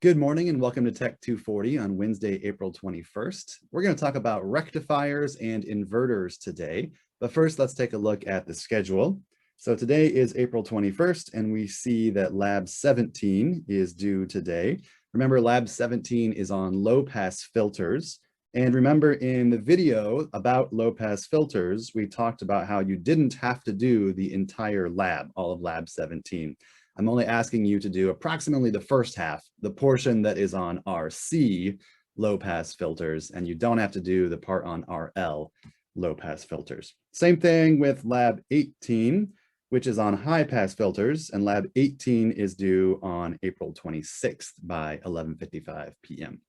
Good morning and welcome to Tech 240 on Wednesday, April 21st. We're going to talk about rectifiers and inverters today, but first let's take a look at the schedule. So today is April 21st and we see that Lab 17 is due today. Remember, Lab 17 is on low pass filters. And remember, in the video about low pass filters, we talked about how you didn't have to do the entire lab, all of Lab 17. I'm only asking you to do approximately the first half, the portion that is on RC, low pass filters, and you don't have to do the part on RL, low pass filters. Same thing with Lab 18, which is on high pass filters, and Lab 18 is due on April 26th by 11:55 p.m.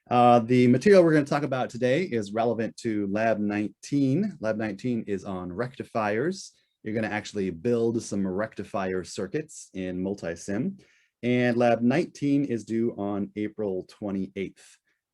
The material we're going to talk about today is relevant to Lab 19. Lab 19 is on rectifiers. You're going to actually build some rectifier circuits in multi-sim. And Lab 19 is due on April 28th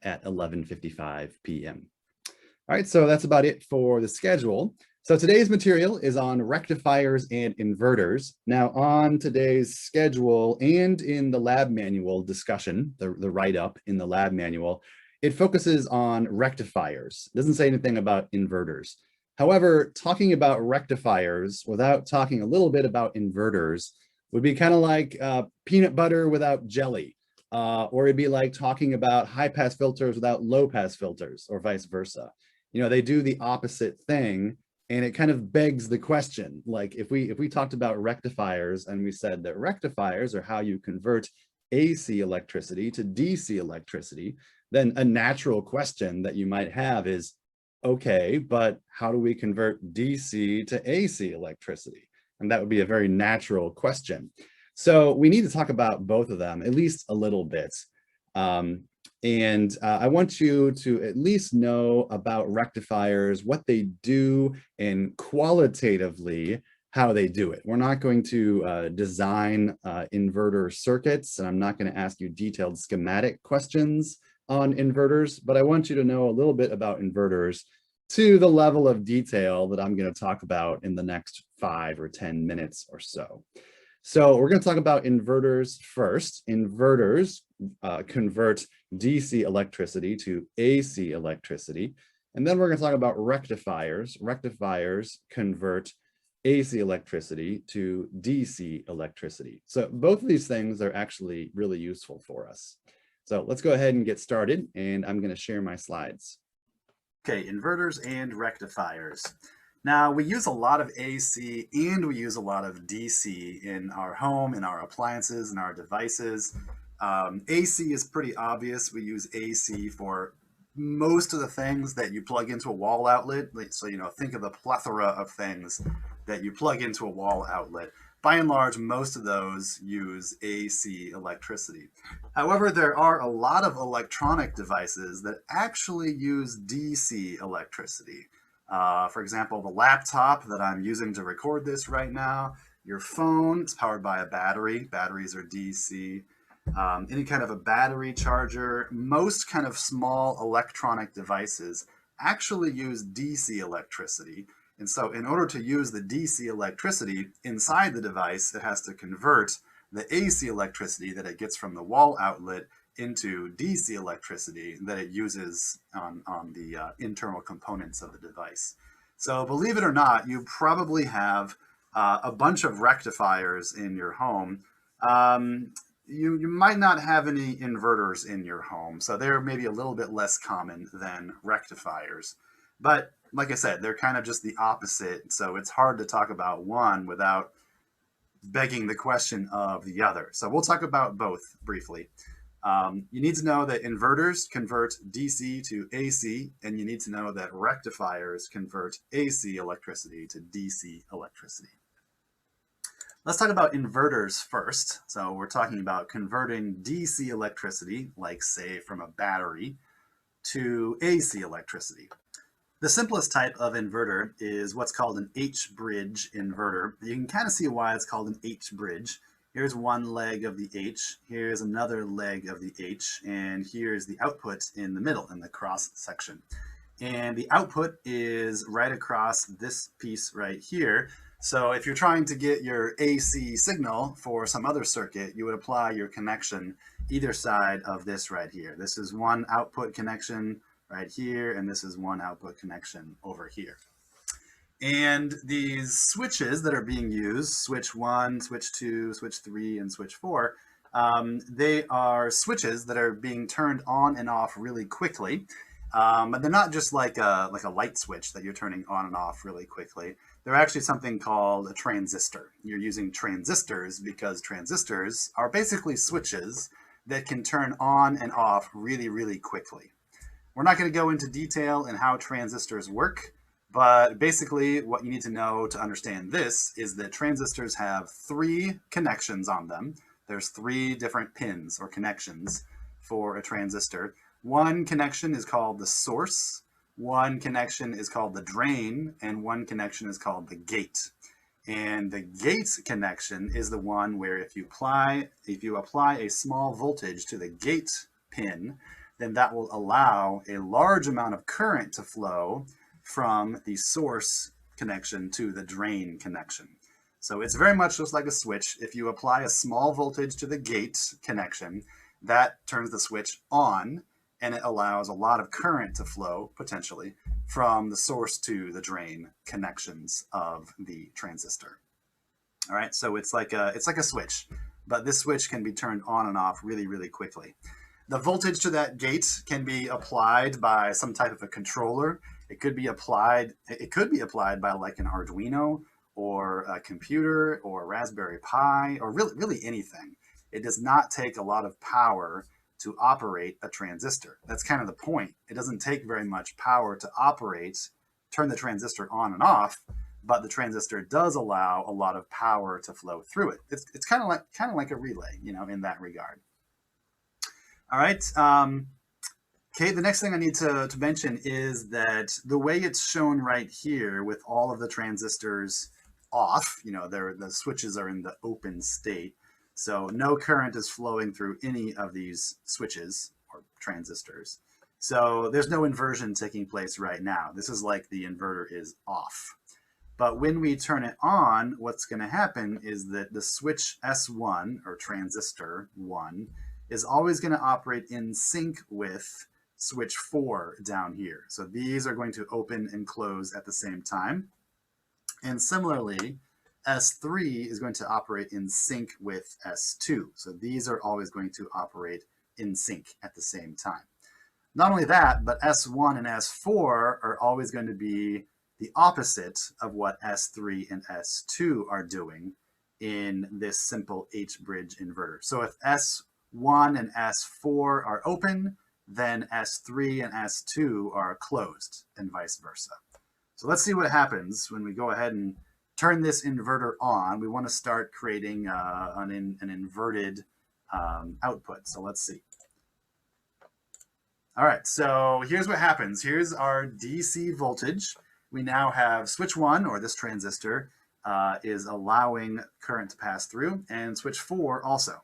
at 11:55 p.m. All right, so that's about it for the schedule. So today's material is on rectifiers and inverters. Now on today's schedule and in the lab manual discussion, the write-up in the lab manual, it focuses on rectifiers. It doesn't say anything about inverters. However, talking about rectifiers without talking a little bit about inverters would be kind of like peanut butter without jelly, or it'd be like talking about high pass filters without low pass filters, or vice versa. You know, they do the opposite thing, and it kind of begs the question. Like if we talked about rectifiers and we said that rectifiers are how you convert AC electricity to DC electricity, then a natural question that you might have is, okay, but how do we convert DC to AC electricity? And that would be a very natural question. So we need to talk about both of them, at least a little bit. I want you to at least know about rectifiers, what they do, and qualitatively how they do it. We're not going to design inverter circuits, and I'm not going to ask you detailed schematic questions on inverters, but I want you to know a little bit about inverters to the level of detail that I'm going to talk about in the next 5 or 10 minutes or so. So we're going to talk about inverters first. Inverters convert DC electricity to AC electricity. And then we're going to talk about rectifiers. Rectifiers convert AC electricity to DC electricity. So both of these things are actually really useful for us. So let's go ahead and get started, and I'm going to share my slides. Okay, inverters and rectifiers. Now, we use a lot of AC and we use a lot of DC in our home, in our appliances, in our devices. AC is pretty obvious. We use AC for most of the things that you plug into a wall outlet. So, think of the plethora of things that you plug into a wall outlet. By and large, most of those use AC electricity. However, there are a lot of electronic devices that actually use DC electricity. For example, the laptop that I'm using to record this right now, your phone is powered by a battery. Batteries are DC. Any kind of a battery charger, most kind of small electronic devices actually use DC electricity. And so in order to use the DC electricity inside the device, it has to convert the AC electricity that it gets from the wall outlet into DC electricity that it uses on the internal components of the device. So believe it or not, you probably have a bunch of rectifiers in your home. You might not have any inverters in your home, so they're maybe a little bit less common than rectifiers. But like I said, they're kind of just the opposite, so it's hard to talk about one without begging the question of the other. So we'll talk about both briefly. You need to know that inverters convert DC to AC, and you need to know that rectifiers convert AC electricity to DC electricity. Let's talk about inverters first. So we're talking about converting DC electricity, like say from a battery, to AC electricity. The simplest type of inverter is what's called an H-bridge inverter. You can kind of see why it's called an H-bridge. Here's one leg of the H, here's another leg of the H, and here's the output in the middle, in the cross section. And the output is right across this piece right here. So if you're trying to get your AC signal for some other circuit, you would apply your connection either side of this right here. This is one output connection right here, and this is one output connection over here. And these switches that are being used, switch 1, switch 2, switch 3, and switch 4, they are switches that are being turned on and off really quickly. But they're not just like a light switch that you're turning on and off really quickly. They're actually something called a transistor. You're using transistors because transistors are basically switches that can turn on and off really, really quickly. We're not going to go into detail in how transistors work, but basically what you need to know to understand this is that transistors have 3 connections on them. There's 3 different pins or connections for a transistor. One connection is called the source, one connection is called the drain, and one connection is called the gate. And the gate connection is the one where if you apply a small voltage to the gate pin, then that will allow a large amount of current to flow from the source connection to the drain connection. So it's very much just like a switch. If you apply a small voltage to the gate connection, that turns the switch on, and it allows a lot of current to flow, potentially, from the source to the drain connections of the transistor. All right, so it's like a switch, but this switch can be turned on and off really, really quickly. The voltage to that gate can be applied by some type of a controller. It could be applied by like an Arduino or a computer or a Raspberry Pi or really anything. It does not take a lot of power to operate a transistor. That's kind of the point. It doesn't take very much power to turn the transistor on and off, but the transistor does allow a lot of power to flow through it. It's kind of like a relay, in that regard. All right. Okay, the next thing I need to mention is that the way it's shown right here with all of the transistors off, the switches are in the open state. So no current is flowing through any of these switches or transistors. So there's no inversion taking place right now. This is like the inverter is off. But when we turn it on, what's going to happen is that the switch S1 or transistor 1 is always going to operate in sync with switch 4 down here. So these are going to open and close at the same time. And similarly, S3 is going to operate in sync with S2. So these are always going to operate in sync at the same time. Not only that, but S1 and S4 are always going to be the opposite of what S3 and S2 are doing in this simple H-bridge inverter. So if S1 and S4 are open, then S3 and S2 are closed, and vice versa. So let's see what happens when we go ahead and turn this inverter on. We want to start creating an inverted output. So let's see. All right, so here's what happens. Here's our DC voltage. We now have switch 1, or this transistor, is allowing current to pass through, and switch 4 also.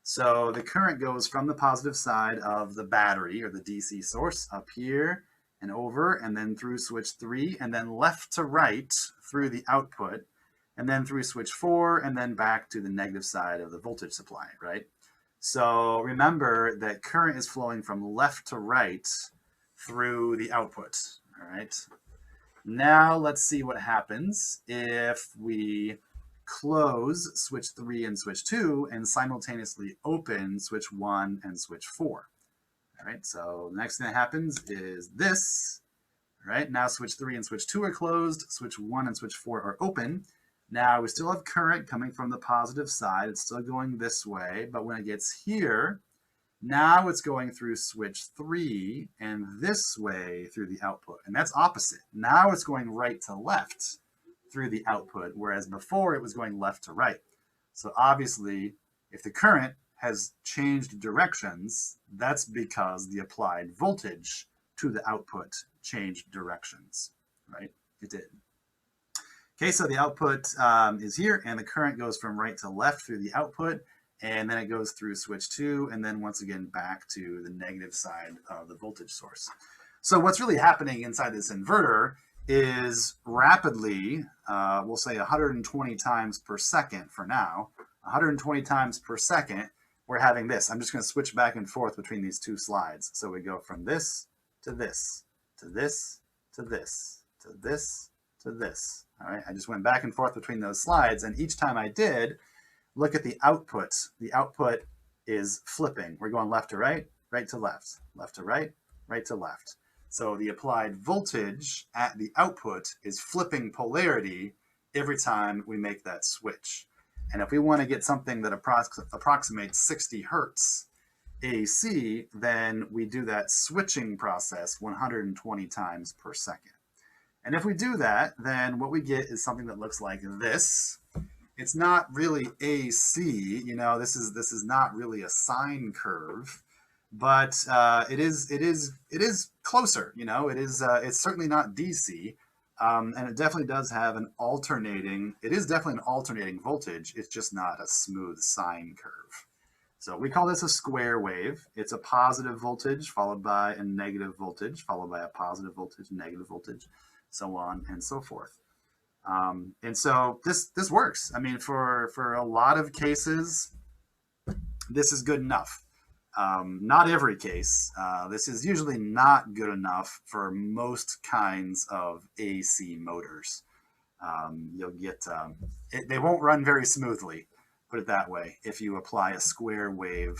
So the current goes from the positive side of the battery, or the DC source, up here and over, and then through switch 3, and then left to right through the output, and then through switch 4, and then back to the negative side of the voltage supply, right? So remember that current is flowing from left to right through the output, all right? Now let's see what happens if we close switch 3 and switch 2 and simultaneously open switch 1 and switch 4. All right, so the next thing that happens is this. All right, now switch 3 and switch 2 are closed, switch 1 and switch 4 are open. Now we still have current coming from the positive side. It's still going this way, but when it gets here, now it's going through switch 3 and this way through the output. And that's opposite. Now it's going right to left through the output, whereas before it was going left to right. So obviously, if the current has changed directions, that's because the applied voltage to the output changed directions, right? It did. Okay, so the output is here, and the current goes from right to left through the output, and then it goes through switch 2, and then once again back to the negative side of the voltage source. So what's really happening inside this inverter is rapidly, we'll say 120 times per second for now, 120 times per second, we're having this. I'm just going to switch back and forth between these two slides. So we go from this to this, to this, to this, to this, to this. All right, I just went back and forth between those slides, and each time I did, look at the output. The output is flipping. We're going left to right, right to left, left to right, right to left. So the applied voltage at the output is flipping polarity every time we make that switch. And if we want to get something that approximates 60 hertz AC, then we do that switching process 120 times per second. And if we do that, then what we get is something that looks like this. It's not really AC, you know, this is not really a sine curve, but it is closer, you know, it's certainly not DC. And it definitely does have an alternating, it is definitely an alternating voltage. It's just not a smooth sine curve. So we call this a square wave. It's a positive voltage followed by a negative voltage, followed by a positive voltage, negative voltage, so on and so forth. And so this works. I mean, for a lot of cases, this is good enough. Not every case. This is usually not good enough for most kinds of AC motors. You'll get, they won't run very smoothly, put it that way, if you apply a square wave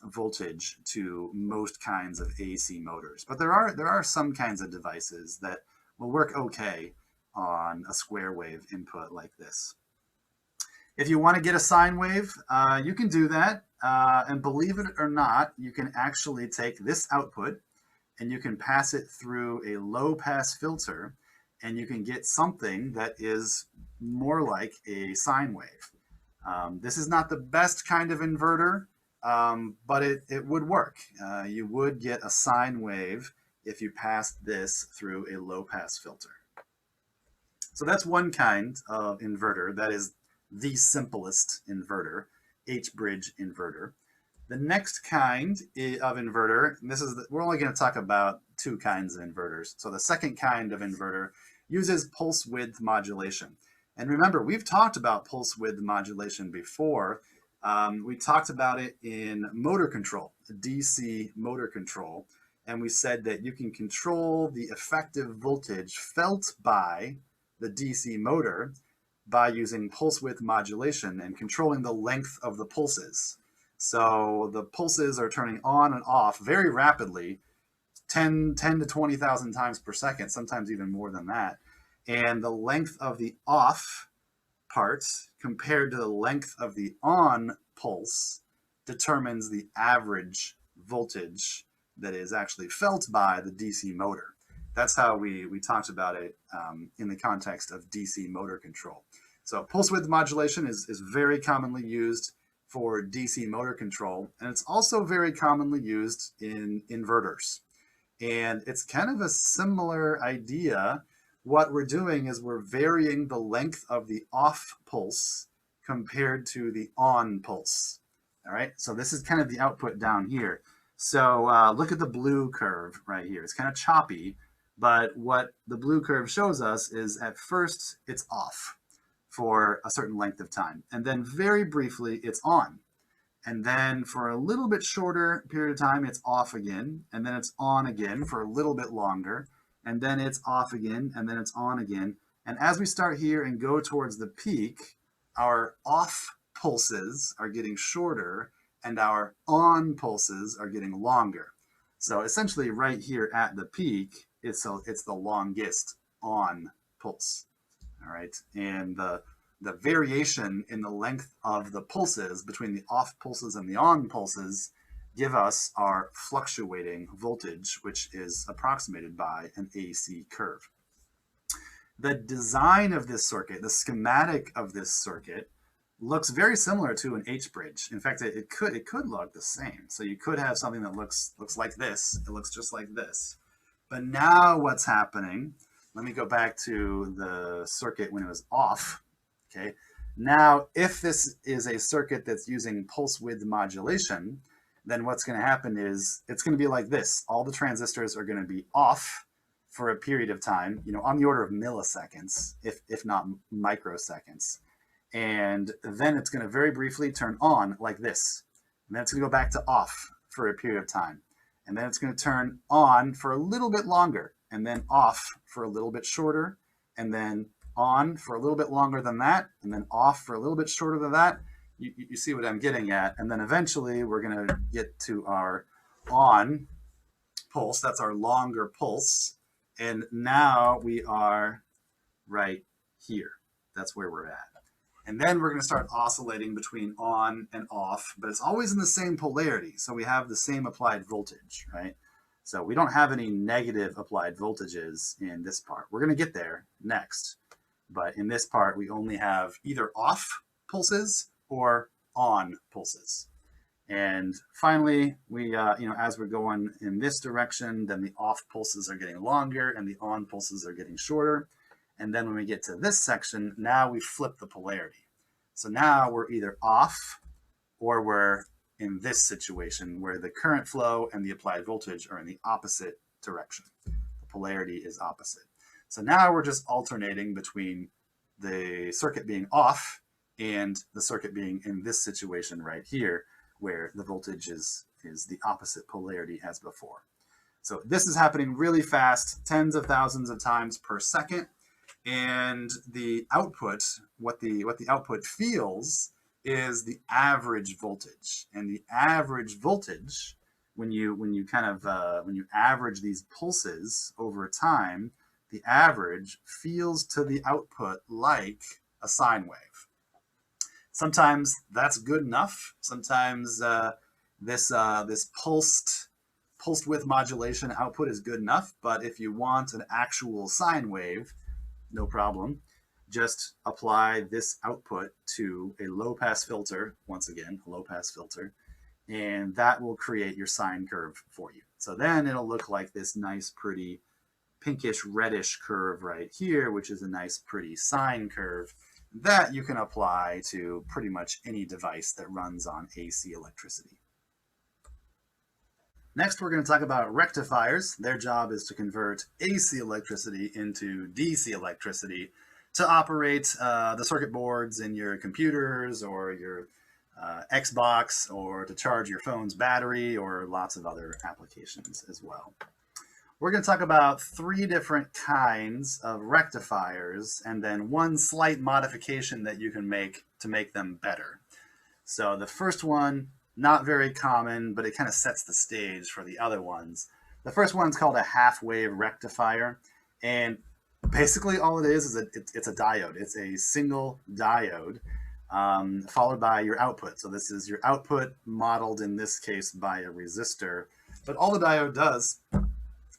voltage to most kinds of AC motors. But there are some kinds of devices that will work okay on a square wave input like this. If you want to get a sine wave, you can do that. And believe it or not, you can actually take this output and you can pass it through a low pass filter and you can get something that is more like a sine wave. This is not the best kind of inverter, but it would work. You would get a sine wave if you passed this through a low pass filter. So that's one kind of inverter that is the simplest inverter, H-bridge inverter. The next kind of inverter, and we're only going to talk about two kinds of inverters. So the second kind of inverter uses pulse width modulation. And remember, we've talked about pulse width modulation before. We talked about it in motor control, DC motor control. And we said that you can control the effective voltage felt by the DC motor by using pulse width modulation and controlling the length of the pulses. So the pulses are turning on and off very rapidly, 10 to 20,000 times per second, sometimes even more than that. And the length of the off part compared to the length of the on pulse determines the average voltage that is actually felt by the DC motor. That's how we talked about it in the context of DC motor control. So pulse width modulation is very commonly used for DC motor control, and it's also very commonly used in inverters. And it's kind of a similar idea. What we're doing is we're varying the length of the off pulse compared to the on pulse. All right, so this is kind of the output down here. So look at the blue curve right here. It's kind of choppy, but what the blue curve shows us is at first it's off for a certain length of time. And then very briefly, it's on. And then for a little bit shorter period of time, it's off again. And then it's on again for a little bit longer. And then it's off again. And then it's on again. And as we start here and go towards the peak, our off pulses are getting shorter and our on pulses are getting longer. So essentially right here at the peak, it's the longest on pulse. All right, and the variation in the length of the pulses between the off pulses and the on pulses give us our fluctuating voltage, which is approximated by an AC curve. The design of this circuit, the schematic of this circuit, looks very similar to an H-bridge. In fact, it could look the same. So you could have something that looks like this. It looks just like this. But now what's happening? Let me go back to the circuit when it was off. Okay. Now, if this is a circuit that's using pulse width modulation, then what's going to happen is it's going to be like this. All the transistors are going to be off for a period of time, on the order of milliseconds, if not microseconds. And then it's going to very briefly turn on like this. And then it's going to go back to off for a period of time. And then it's going to turn on for a little bit longer, and then off for a little bit shorter, and then on for a little bit longer than that, and then off for a little bit shorter than that. You see what I'm getting at. And then eventually we're going to get to our on pulse. That's our longer pulse. And now we are right here. That's where we're at. And then we're going to start oscillating between on and off, but it's always in the same polarity. So we have the same applied voltage, right? So we don't have any negative applied voltages in this part. We're going to get there next. But in this part, we only have either off pulses or on pulses. And finally, we, as we're going in this direction, then the off pulses are getting longer and the on pulses are getting shorter. And then when we get to this section, now we flip the polarity. So now we're either off or we're in this situation where the current flow and the applied voltage are in the opposite direction. The polarity is opposite. So now we're just alternating between the circuit being off and the circuit being in this situation right here, where the voltage is the opposite polarity as before. So this is happening really fast, tens of thousands of times per second. And the output, what the output feels is the average voltage. And the average voltage, when you average these pulses over time, the average feels to the output like a sine wave. Sometimes that's good enough. Sometimes this pulsed width modulation output is good enough. But if you want an actual sine wave, no problem. Just apply this output to a low pass filter, once again, a low pass filter, and that will create your sine curve for you. So then it'll look like this nice, pretty pinkish reddish curve right here, which is a nice, pretty sine curve that you can apply to pretty much any device that runs on AC electricity. Next, we're going to talk about rectifiers. Their job is to convert AC electricity into DC electricity to operate the circuit boards in your computers or your Xbox, or to charge your phone's battery, or lots of other applications as well. We're going to talk about 3 different kinds of rectifiers and then one slight modification that you can make to make them better. So the first one, not very common, but it kind of sets the stage for the other ones. The first one's called a half-wave rectifier, and basically all it is it's a diode. It's a single diode followed by your output. So this is your output modeled in this case by a resistor, but all the diode does,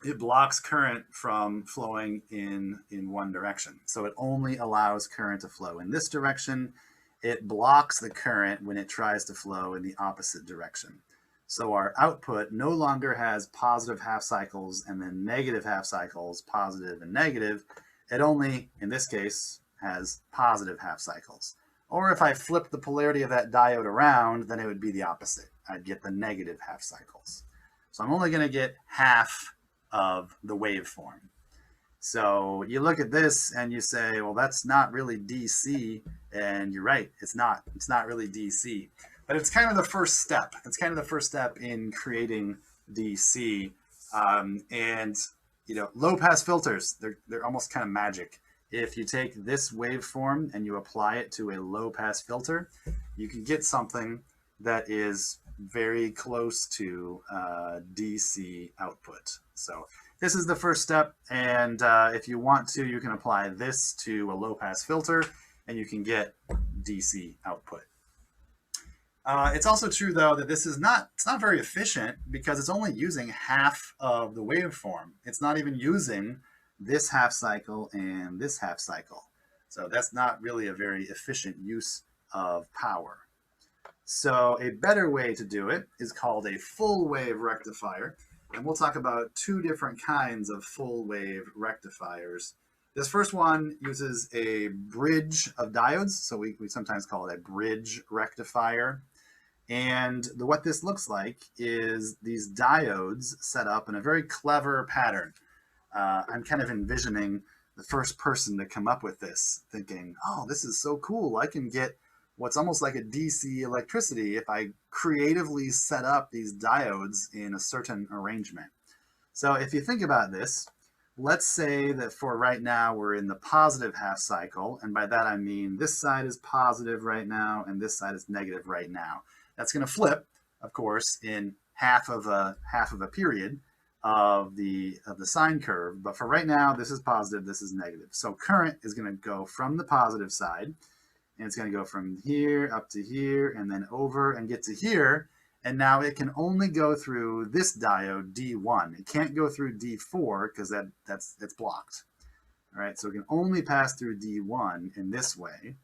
it blocks current from flowing in one direction. So it only allows current to flow in this direction. It blocks the current when it tries to flow in the opposite direction. So our output no longer has positive half cycles and then negative half cycles, positive and negative. It only, in this case, has positive half cycles. Or if I flip the polarity of that diode around, then it would be the opposite. I'd get the negative half cycles. So I'm only going to get half of the waveform. So you look at this and you say, well, that's not really DC. And you're right, it's not really DC. But it's kind of the first step. It's kind of the first step in creating DC. And low pass filters, they're almost kind of magic. If you take this waveform and you apply it to a low pass filter, you can get something that is very close to DC output. So this is the first step, and if you want to, you can apply this to a low pass filter and you can get DC output. It's also true though that it's not very efficient because it's only using half of the waveform. It's not even using this half cycle and this half cycle. So that's not really a very efficient use of power. So a better way to do it is called a full wave rectifier. And we'll talk about 2 different kinds of full wave rectifiers. This first one uses a bridge of diodes. So we sometimes call it a bridge rectifier. And what this looks like is these diodes set up in a very clever pattern. I'm kind of envisioning the first person to come up with this, thinking, oh, this is so cool. I can get what's almost like a DC electricity if I creatively set up these diodes in a certain arrangement. So if you think about this, let's say that for right now, we're in the positive half cycle. And by that, I mean this side is positive right now, and this side is negative right now. That's going to flip, of course, in half of a period of the sine curve. But for right now, this is positive, this is negative. So current is going to go from the positive side, and it's going to go from here up to here, and then over and get to here. And now it can only go through this diode D1. It can't go through D4 because it's blocked. All right, so it can only pass through D1 in this way.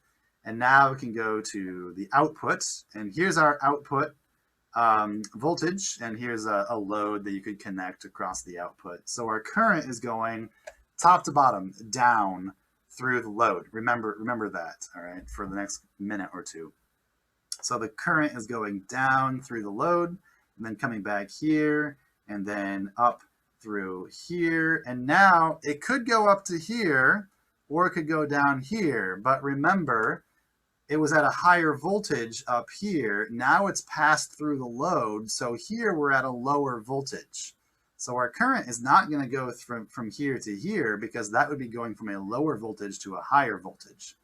And now it can go to the output. And here's our output voltage. And here's a load that you could connect across the output. So our current is going top to bottom, down through the load. Remember that, all right, for the next minute or two. So the current is going down through the load, and then coming back here, and then up through here. And now it could go up to here, or it could go down here. But remember, it was at a higher voltage up here. Now it's passed through the load. So here we're at a lower voltage. So our current is not going to go from here to here, because that would be going from a lower voltage to a higher voltage.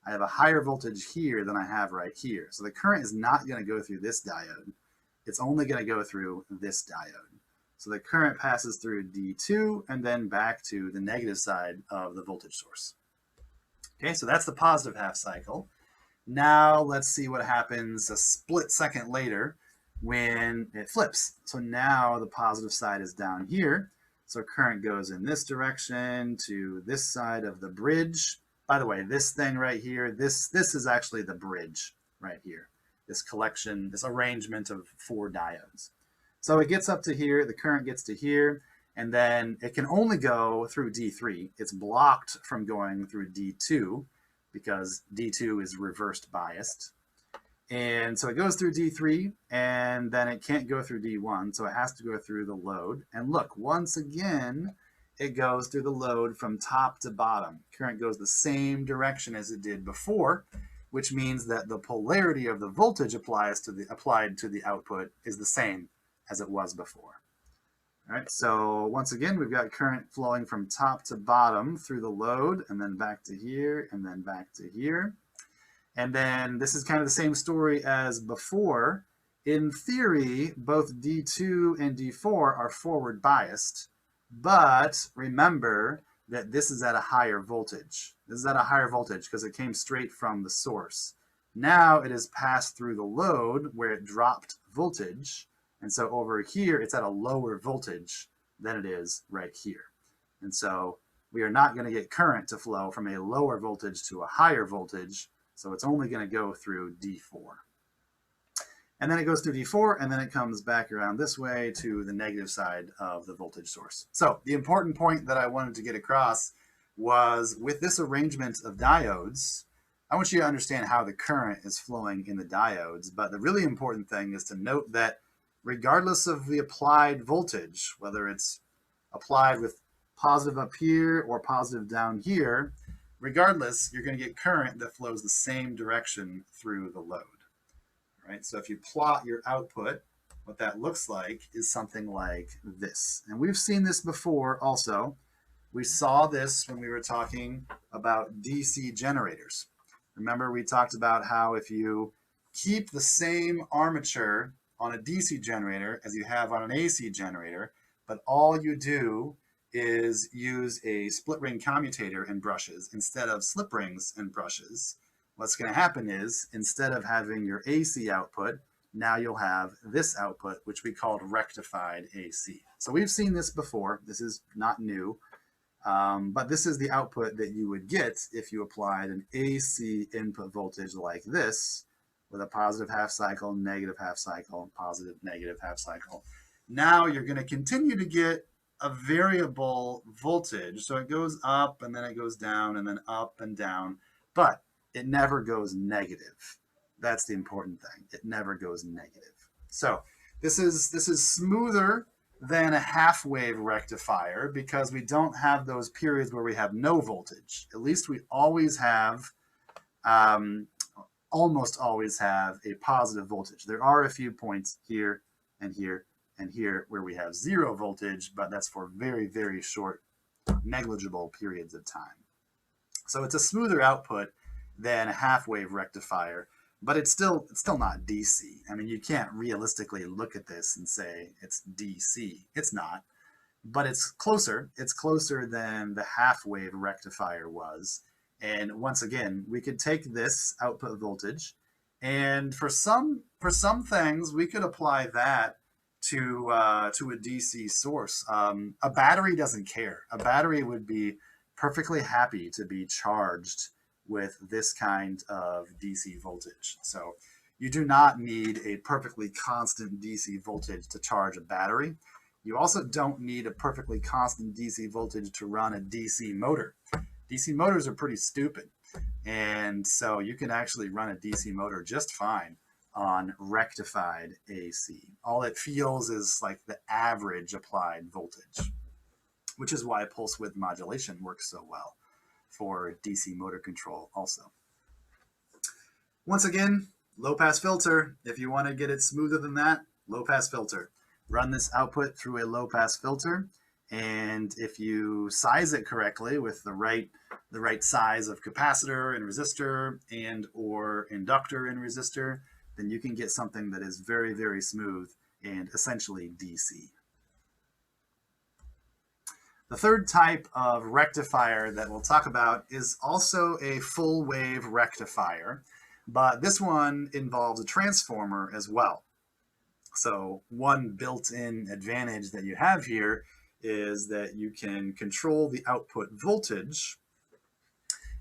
I have a higher voltage here than I have right here. So the current is not going to go through this diode. It's only going to go through this diode. So the current passes through D2 and then back to the negative side of the voltage source. Okay, so that's the positive half cycle. Now let's see what happens a split second later when it flips. So now the positive side is down here. So current goes in this direction to this side of the bridge. By the way, this thing right here, this is actually the bridge right here. This collection, this arrangement of 4 diodes. So it gets up to here, the current gets to here, and then it can only go through D3. It's blocked from going through D2 because D2 is reversed biased. And so it goes through D3, and then it can't go through D1, so it has to go through the load. And look, once again, it goes through the load from top to bottom. Current goes the same direction as it did before, which means that the polarity of the voltage applied to the output is the same as it was before. All right, so once again, we've got current flowing from top to bottom through the load, and then back to here, and then back to here. And then this is kind of the same story as before. In theory, both D2 and D4 are forward biased. But remember that this is at a higher voltage. This is at a higher voltage because it came straight from the source. Now it is passed through the load where it dropped voltage. And so over here, it's at a lower voltage than it is right here. And so we are not going to get current to flow from a lower voltage to a higher voltage. So it's only going to go through D4. And then it goes through D4, and then it comes back around this way to the negative side of the voltage source. So the important point that I wanted to get across was with this arrangement of diodes, I want you to understand how the current is flowing in the diodes. But the really important thing is to note that regardless of the applied voltage, whether it's applied with positive up here or positive down here, regardless, you're going to get current that flows the same direction through the load. Right? So if you plot your output, what that looks like is something like this. And we've seen this before also. We saw this when we were talking about DC generators. Remember, we talked about how if you keep the same armature on a DC generator as you have on an AC generator, but all you do is use a split ring commutator and brushes instead of slip rings and brushes, what's going to happen is instead of having your AC output, now you'll have this output, which we called rectified AC. So we've seen this before. This is not new, but this is the output that you would get if you applied an AC input voltage like this with a positive half cycle, negative half cycle, positive, negative half cycle. Now you're going to continue to get a variable voltage. So it goes up and then it goes down and then up and down, but it never goes negative. That's the important thing. It never goes negative. So this is smoother than a half-wave rectifier because we don't have those periods where we have no voltage. At least we always have, almost always have a positive voltage. There are a few points here and here and here where we have zero voltage, but that's for very, very short, negligible periods of time. So it's a smoother output than a half-wave rectifier, but it's still not DC. I mean, you can't realistically look at this and say it's DC. It's not, but it's closer. It's closer than the half-wave rectifier was. And once again, we could take this output voltage, and for some things, we could apply that to a DC source. A battery doesn't care. A battery would be perfectly happy to be charged with this kind of DC voltage. So you do not need a perfectly constant DC voltage to charge a battery. You also don't need a perfectly constant DC voltage to run a DC motor. DC motors are pretty stupid. And so you can actually run a DC motor just fine on rectified AC. All it feels is like the average applied voltage, which is why pulse width modulation works so well for DC motor control also. Once again, low pass filter. If you want to get it smoother than that, low pass filter. Run this output through a low pass filter, and if you size it correctly with the right size of capacitor and resistor and or inductor and resistor, then you can get something that is very, very smooth and essentially DC. The third type of rectifier that we'll talk about is also a full wave rectifier, but this one involves a transformer as well. So one built-in advantage that you have here is that you can control the output voltage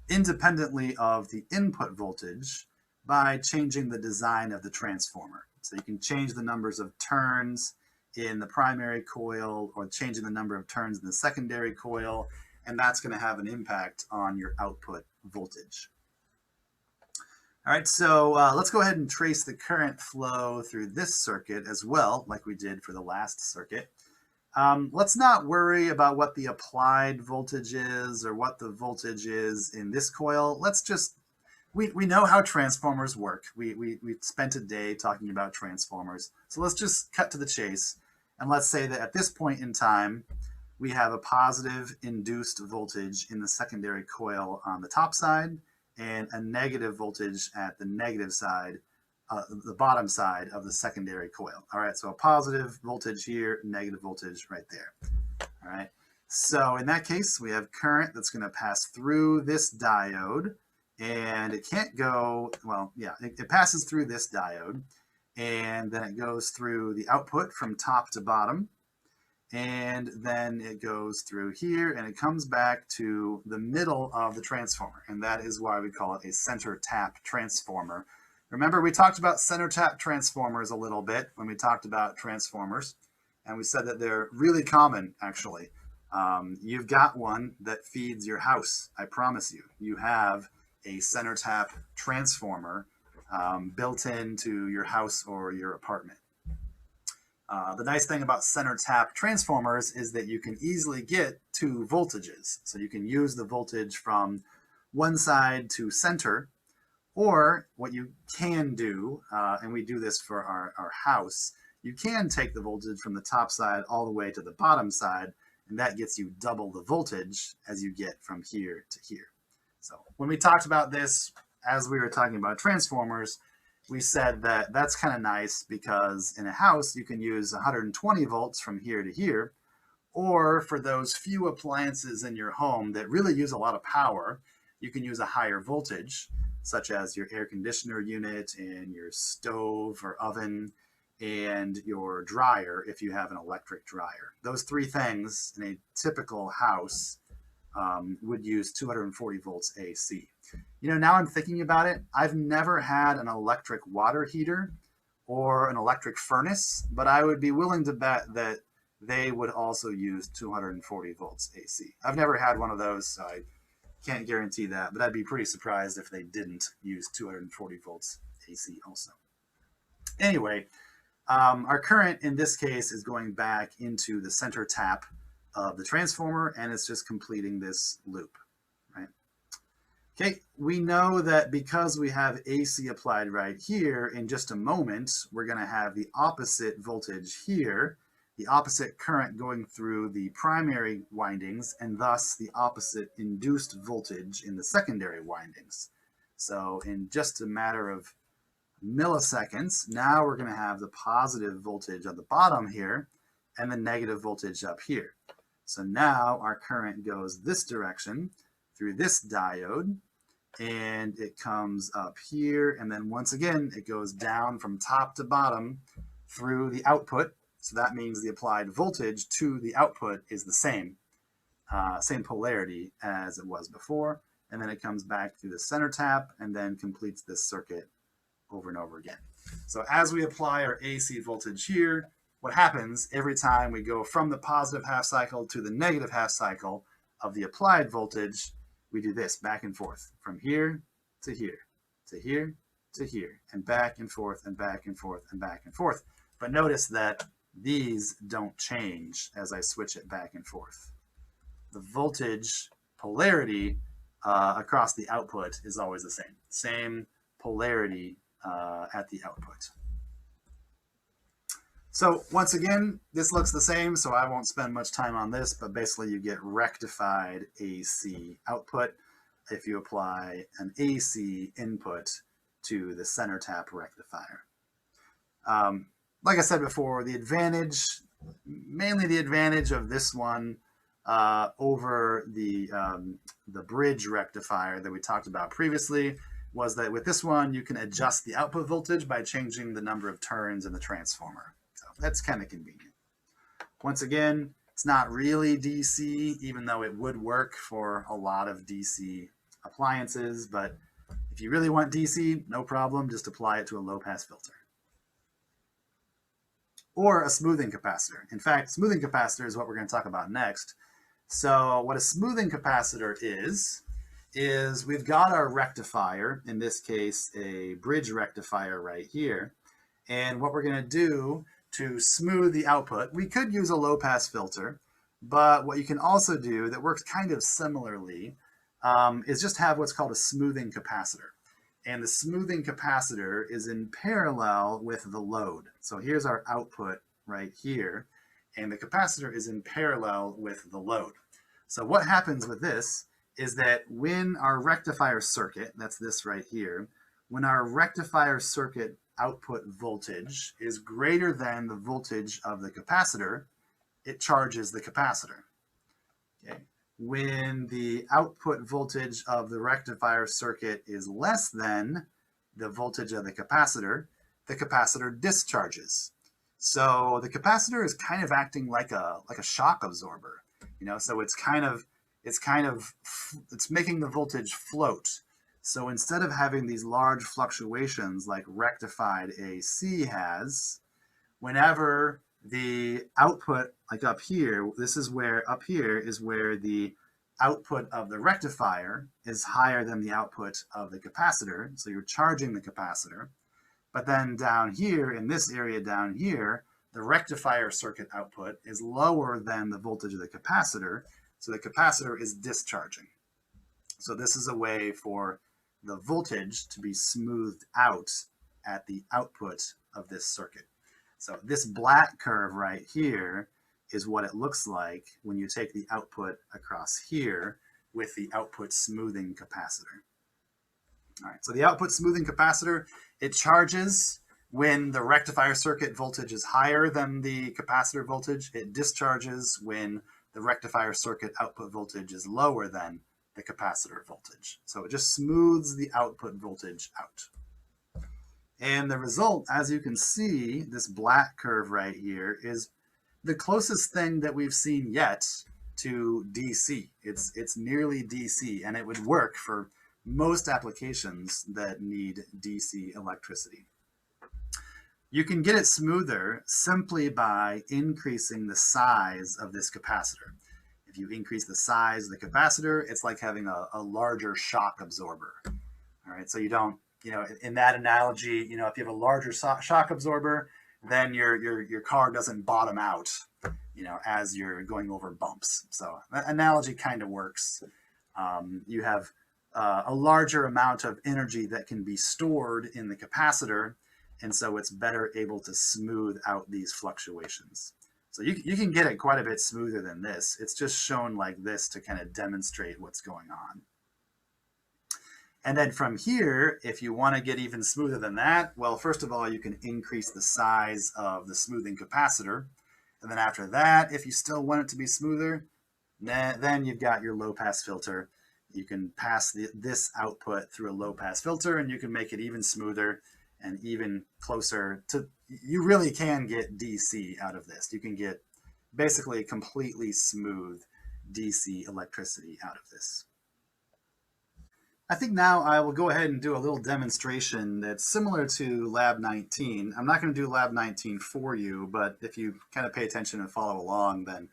independently of the input voltage by changing the design of the transformer. So you can change the numbers of turns in the primary coil or changing the number of turns in the secondary coil, and that's going to have an impact on your output voltage. All right, so let's go ahead and trace the current flow through this circuit as well, like we did for the last circuit. Let's not worry about what the applied voltage is or what the voltage is in this coil. Let's just, we know how transformers work. We spent a day talking about transformers. So let's just cut to the chase. And let's say that at this point in time, we have a positive induced voltage in the secondary coil on the top side and a negative voltage at the negative side, the bottom side of the secondary coil. All right, so a positive voltage here, negative voltage right there. All right, so in that case, we have current that's going to pass through this diode, and it can't go, well, yeah, it passes through this diode, and then it goes through the output from top to bottom, and then it goes through here, and it comes back to the middle of the transformer, and that is why we call it a center tap transformer. Remember, we talked about center tap transformers a little bit when we talked about transformers, and we said that they're really common, actually. You've got one that feeds your house, I promise you. You have a center tap transformer built into your house or your apartment. The nice thing about center tap transformers is that you can easily get two voltages. So you can use the voltage from one side to center, or what you can do, and we do this for our house, you can take the voltage from the top side all the way to the bottom side, and that gets you double the voltage as you get from here to here. So when we talked about this, as we were talking about transformers, we said that that's kind of nice because in a house, you can use 120 volts from here to here, or for those few appliances in your home that really use a lot of power, you can use a higher voltage, such as your air conditioner unit and your stove or oven and your dryer if you have an electric dryer. Those three things in a typical house would use 240 volts AC. You know, now I'm thinking about it, I've never had an electric water heater or an electric furnace, but I would be willing to bet that they would also use 240 volts AC. I've never had one of those, so I can't guarantee that, but I'd be pretty surprised if they didn't use 240 volts AC also. Anyway, Our current in this case is going back into the center tap of the transformer, and it's just completing this loop, right? Okay, we know that because we have AC applied right here, in just a moment, we're going to have the opposite voltage here, the opposite current going through the primary windings, and thus the opposite induced voltage in the secondary windings. So in just a matter of milliseconds, now we're going to have the positive voltage at the bottom here and the negative voltage up here. So now our current goes this direction through this diode, and it comes up here, and then once again it goes down from top to bottom through the output. So that means the applied voltage to the output is the same polarity as it was before, and then it comes back through the center tap and then completes this circuit over and over again. So as we apply our AC voltage here, what happens every time we go from the positive half cycle to the negative half cycle of the applied voltage, we do this back and forth from here to here to here to here, and back and forth and back and forth and back and forth. But notice that these don't change as I switch it back and forth. The voltage polarity across the output is always the same polarity at the output. So once again, this looks the same, so I won't spend much time on this, but basically you get rectified AC output if you apply an AC input to the center tap rectifier. Like I said before, mainly the advantage of this one over the bridge rectifier that we talked about previously was that with this one, you can adjust the output voltage by changing the number of turns in the transformer. So that's kind of convenient. Once again, it's not really DC, even though it would work for a lot of DC appliances. But if you really want DC, no problem, just apply it to a low-pass filter. Or a smoothing capacitor. In fact, smoothing capacitor is what we're going to talk about next. So what a smoothing capacitor is we've got our rectifier, in this case, a bridge rectifier right here. And what we're going to do to smooth the output, we could use a low-pass filter, but what you can also do that works kind of similarly is just have what's called a smoothing capacitor. And the smoothing capacitor is in parallel with the load. So here's our output right here, and the capacitor is in parallel with the load. So what happens with this is that when our rectifier circuit, that's this right here, when our rectifier circuit output voltage is greater than the voltage of the capacitor, it charges the capacitor. Okay. When the output voltage of the rectifier circuit is less than the voltage of the capacitor discharges. So the capacitor is kind of acting like a shock absorber, you know. So it's making the voltage float. So instead of having these large fluctuations like rectified AC has, whenever the output, like up here, up here is where the output of the rectifier is higher than the output of the capacitor. So you're charging the capacitor. But then down here, in this area down here, the rectifier circuit output is lower than the voltage of the capacitor. So the capacitor is discharging. So this is a way for the voltage to be smoothed out at the output of this circuit. So this black curve right here is what it looks like when you take the output across here with the output smoothing capacitor. All right, so the output smoothing capacitor, it charges when the rectifier circuit voltage is higher than the capacitor voltage. It discharges when the rectifier circuit output voltage is lower than the capacitor voltage. So it just smooths the output voltage out. And the result, as you can see, this black curve right here is the closest thing that we've seen yet to DC. It's nearly DC, and it would work for most applications that need DC electricity. You can get it smoother simply by increasing the size of this capacitor. If you increase the size of the capacitor, it's like having a larger shock absorber. All right, so you don't, in that analogy, if you have a larger shock absorber, then your car doesn't bottom out, you know, as you're going over bumps. So that analogy kind of works. You have a larger amount of energy that can be stored in the capacitor, and so it's better able to smooth out these fluctuations. So you can get it quite a bit smoother than this. It's just shown like this to kind of demonstrate what's going on. And then from here, if you want to get even smoother than that, well, first of all, you can increase the size of the smoothing capacitor. And then after that, if you still want it to be smoother, then you've got your low pass filter. You can pass this output through a low pass filter, and you can make it even smoother and even closer to, you really can get DC out of this. You can get basically completely smooth DC electricity out of this. I think now I will go ahead and do a little demonstration that's similar to Lab 19. I'm not going to do Lab 19 for you, but if you kind of pay attention and follow along, then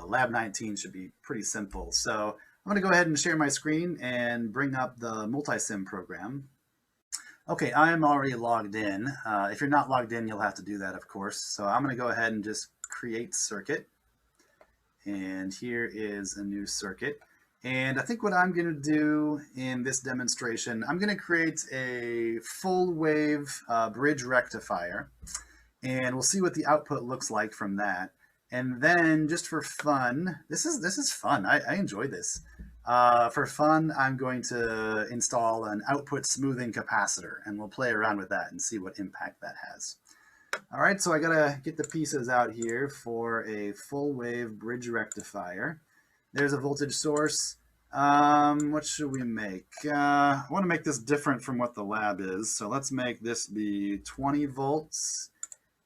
Lab 19 should be pretty simple. So I'm going to go ahead and share my screen and bring up the multi-sim program. Okay, I am already logged in. If you're not logged in, you'll have to do that, of course. So I'm going to go ahead and just create circuit. And here is a new circuit. And I think what I'm going to do in this demonstration, I'm going to create a full wave bridge rectifier, and we'll see what the output looks like from that. And then just for fun, this is fun. I enjoy this. For fun, I'm going to install an output smoothing capacitor, and we'll play around with that and see what impact that has. All right, so I gotta get the pieces out here for a full wave bridge rectifier. There's a voltage source. What should we make? I want to make this different from what the lab is. So let's make this be 20 volts.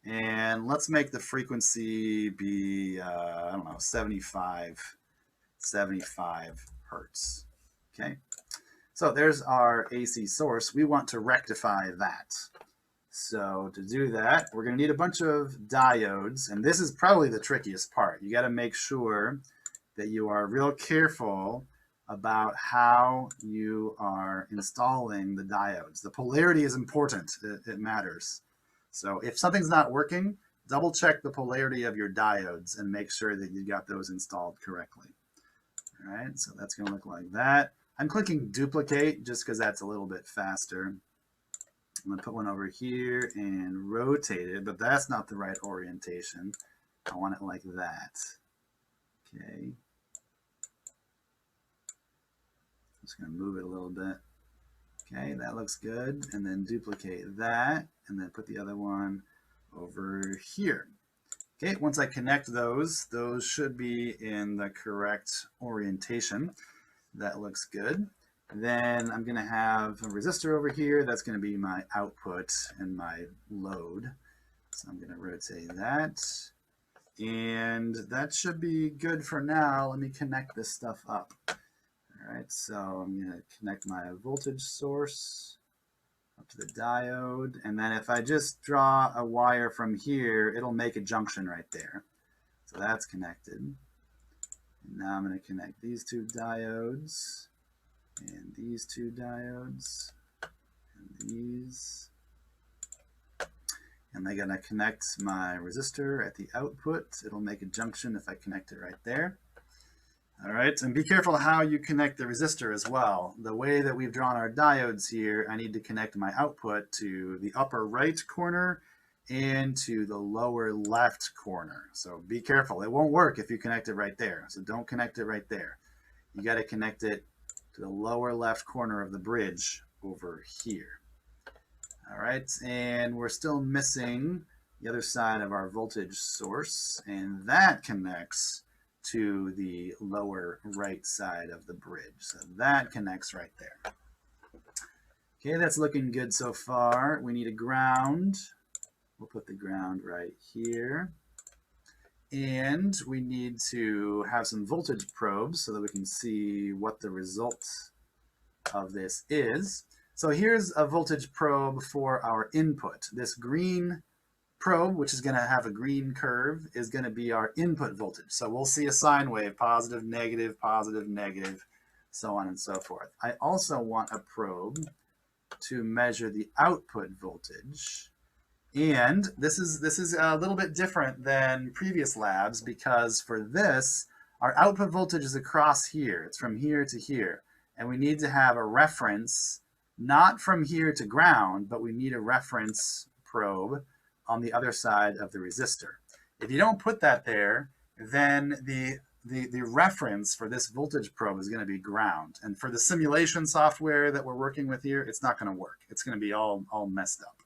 And let's make the frequency be, I don't know, 75 hertz. Okay. So there's our AC source. We want to rectify that. So to do that, we're going to need a bunch of diodes. And this is probably the trickiest part. You got to make sure that you are real careful about how you are installing the diodes. The polarity is important. It matters. So if something's not working, double check the polarity of your diodes and make sure that you got those installed correctly. All right, so that's going to look like that. I'm clicking duplicate just because that's a little bit faster. I'm going to put one over here and rotate it, but that's not the right orientation. I want it like that. Okay. Just going to move it a little bit. Okay, that looks good. And then duplicate that, and then put the other one over here. Okay, once I connect those should be in the correct orientation. That looks good. Then I'm going to have a resistor over here. That's going to be my output and my load. So I'm going to rotate that. And that should be good for now. Let me connect this stuff up. All right, so I'm going to connect my voltage source up to the diode. And then if I just draw a wire from here, it'll make a junction right there. So that's connected. And now I'm going to connect these two diodes. And these two diodes, and these. And I'm going to connect my resistor at the output. It'll make a junction if I connect it right there. All right, and be careful how you connect the resistor as well. The way that we've drawn our diodes here, I need to connect my output to the upper right corner and to the lower left corner. So be careful. It won't work if you connect it right there. So don't connect it right there. You got to connect it to the lower left corner of the bridge over here. All right, and we're still missing the other side of our voltage source, and that connects to the lower right side of the bridge. So that connects right there. Okay, that's looking good so far. We need a ground. We'll put the ground right here. And we need to have some voltage probes so that we can see what the result of this is. So here's a voltage probe for our input. This green probe, which is going to have a green curve, is going to be our input voltage. So we'll see a sine wave, positive, negative, so on and so forth. I also want a probe to measure the output voltage. And this is a little bit different than previous labs because for this, our output voltage is across here. It's from here to here. And we need to have a reference, not from here to ground, but we need a reference probe on the other side of the resistor. If you don't put that there, then the reference for this voltage probe is going to be ground. And for the simulation software that we're working with here, it's not going to work. It's going to be all messed up.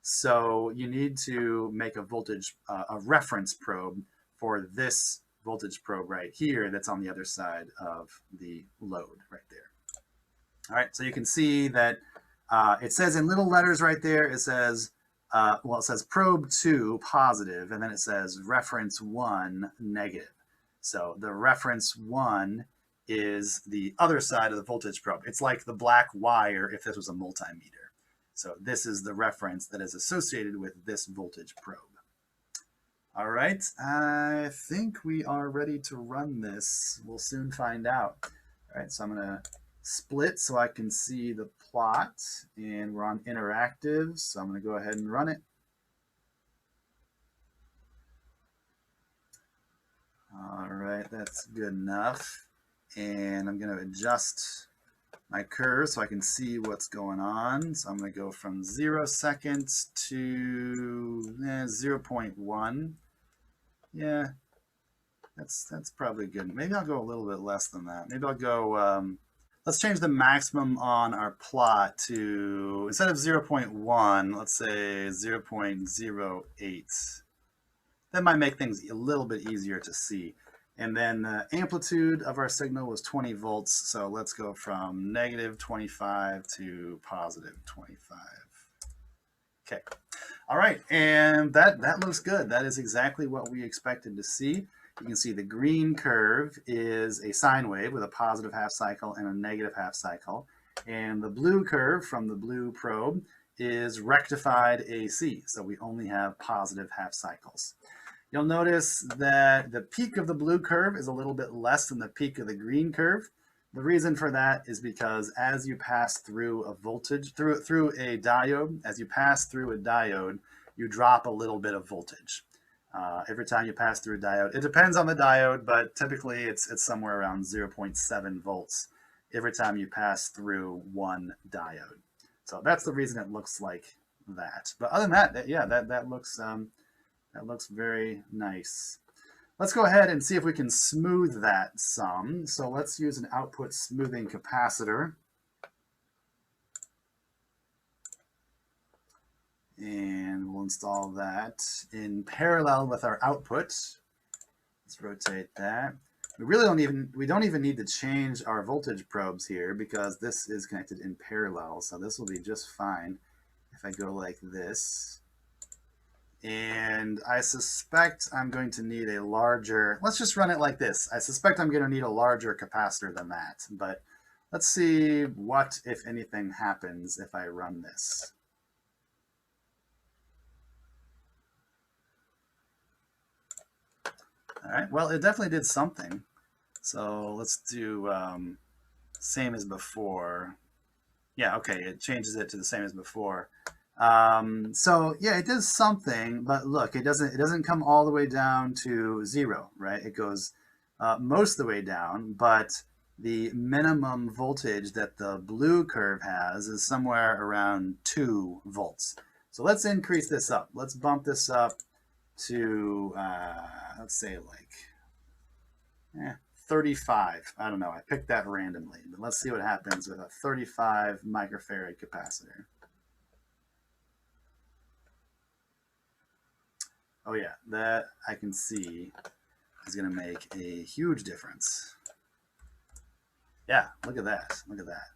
So you need to make a voltage, a reference probe for this voltage probe right here that's on the other side of the load right there. All right, so you can see that it says in little letters right there, it says, well, it says probe 2 positive, and then it says reference 1 negative. So the reference 1 is the other side of the voltage probe. It's like the black wire if this was a multimeter. So this is the reference that is associated with this voltage probe. All right, I think we are ready to run this. We'll soon find out. All right, so I'm gonna split so I can see the plot, and we're on interactive, so I'm gonna go ahead and run it. All right, that's good enough. And I'm gonna adjust my curve so I can see what's going on. So I'm going to go from 0 seconds to 0.1. Yeah, that's probably good. Maybe I'll go a little bit less than that. Maybe I'll go, let's change the maximum on our plot to, instead of 0.1, let's say 0.08. That might make things a little bit easier to see. And then the amplitude of our signal was 20 volts. So let's go from negative 25 to positive 25. Okay. All right. And that looks good. That is exactly what we expected to see. You can see the green curve is a sine wave with a positive half cycle and a negative half cycle. And the blue curve from the blue probe is rectified AC. So we only have positive half cycles. You'll notice that the peak of the blue curve is a little bit less than the peak of the green curve. The reason for that is because as you pass through a voltage, through a diode, as you pass through a diode, you drop a little bit of voltage. Every time you pass through a diode, it depends on the diode, but typically it's somewhere around 0.7 volts every time you pass through one diode. So that's the reason it looks like that. But other than that, yeah, that looks very nice. Let's go ahead and see if we can smooth that some. So let's use an output smoothing capacitor. And we'll install that in parallel with our output. Let's rotate that. We don't even need to change our voltage probes here because this is connected in parallel. So this will be just fine if I go like this. And I suspect I'm going to need a larger, let's just run it like this. I suspect I'm going to need a larger capacitor than that, but let's see what, if anything, happens if I run this. All right, well, it definitely did something. So let's do same as before. Yeah, okay, it changes it to the same as before. So yeah, it does something, but look, it doesn't come all the way down to 0, right? It goes most of the way down, but the minimum voltage that the blue curve has is somewhere around 2 volts. So let's increase this up. Let's bump this up to, let's say like 35. I don't know, I picked that randomly, but let's see what happens with a 35 microfarad capacitor. Oh yeah, that I can see is going to make a huge difference. Yeah, look at that. Look at that.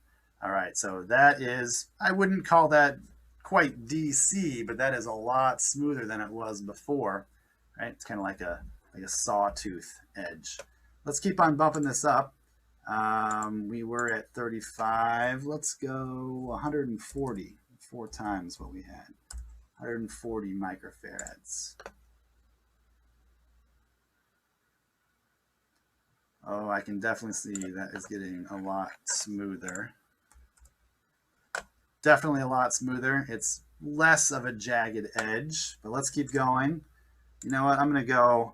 All right, so that is, I wouldn't call that quite DC, but that is a lot smoother than it was before. Right? It's kind of like a sawtooth edge. Let's keep on bumping this up. We were at 35. Let's go 140, 4 times what we had. 140 microfarads. Oh, I can definitely see that is getting a lot smoother. Definitely a lot smoother. It's less of a jagged edge, but let's keep going. You know what? I'm going to go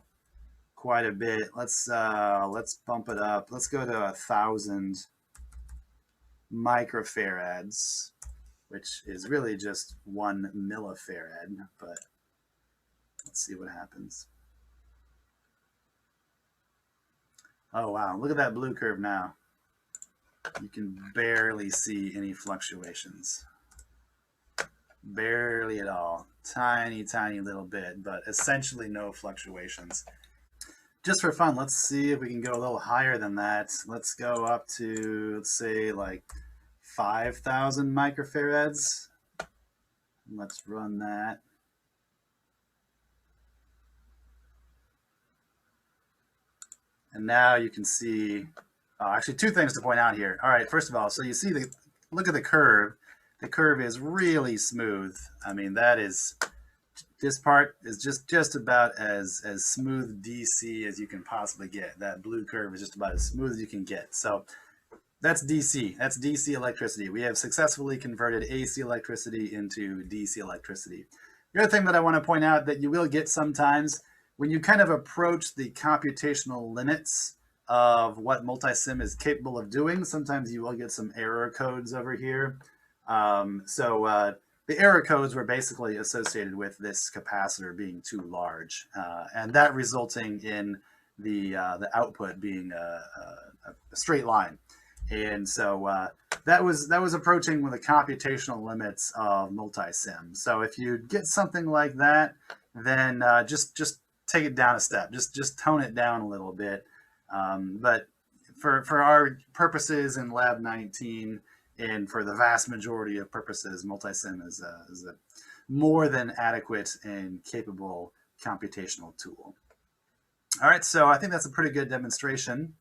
quite a bit. Let's bump it up. Let's go to 1,000 microfarads, which is really just 1 millifarad, but let's see what happens. Oh, wow. Look at that blue curve now. You can barely see any fluctuations. Barely at all. Tiny, tiny little bit, but essentially no fluctuations. Just for fun, let's see if we can go a little higher than that. Let's go up to, let's say, like 5,000 microfarads. Let's run that. And now you can see, actually 2 things to point out here. All right, first of all, so you see look at the curve. The curve is really smooth. I mean, this part is just about as smooth DC as you can possibly get. That blue curve is just about as smooth as you can get. So that's DC. That's DC electricity. We have successfully converted AC electricity into DC electricity. The other thing that I want to point out that you will get sometimes when you kind of approach the computational limits of what multisim is capable of doing, sometimes you will get some error codes over here. The error codes were basically associated with this capacitor being too large, and that resulting in the output being a straight line. And so that was approaching with the computational limits of multisim. So if you get something like that, then just take it down a step. Just tone it down a little bit. But for our purposes in Lab 19, and for the vast majority of purposes, multisim is a more than adequate and capable computational tool. All right, so I think that's a pretty good demonstration.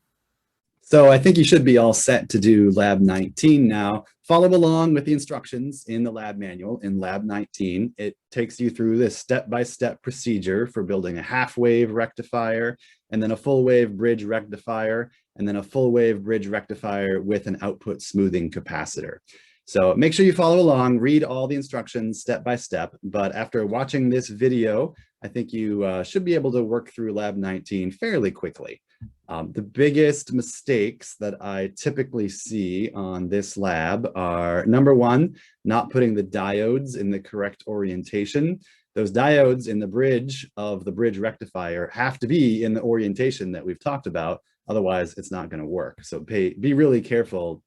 So I think you should be all set to do Lab 19 now. Follow along with the instructions in the lab manual in Lab 19. It takes you through this step-by-step procedure for building a half-wave rectifier, and then a full-wave bridge rectifier, and then a full-wave bridge rectifier with an output smoothing capacitor. So make sure you follow along, read all the instructions step by step, but after watching this video, I think you should be able to work through Lab 19 fairly quickly. The biggest mistakes that I typically see on this lab are, number one, not putting the diodes in the correct orientation. Those diodes in the bridge of the bridge rectifier have to be in the orientation that we've talked about, otherwise it's not going to work. So be really careful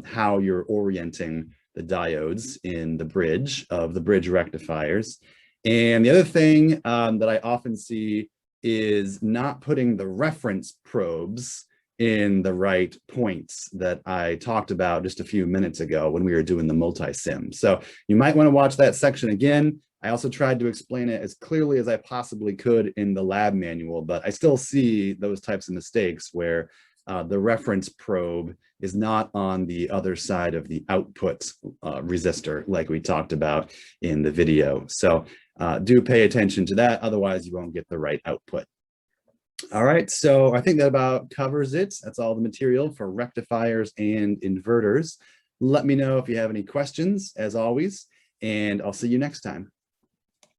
how you're orienting the diodes in the bridge of the bridge rectifiers. And the other thing that I often see is not putting the reference probes in the right points that I talked about just a few minutes ago when we were doing the multi-sim. So you might want to watch that section again. I also tried to explain it as clearly as I possibly could in the lab manual, but I still see those types of mistakes where the reference probe is not on the other side of the output resistor like we talked about in the video. So do pay attention to that, otherwise you won't get the right output. All right, so I think that about covers it. That's all the material for rectifiers and inverters. Let me know if you have any questions, as always, and I'll see you next time.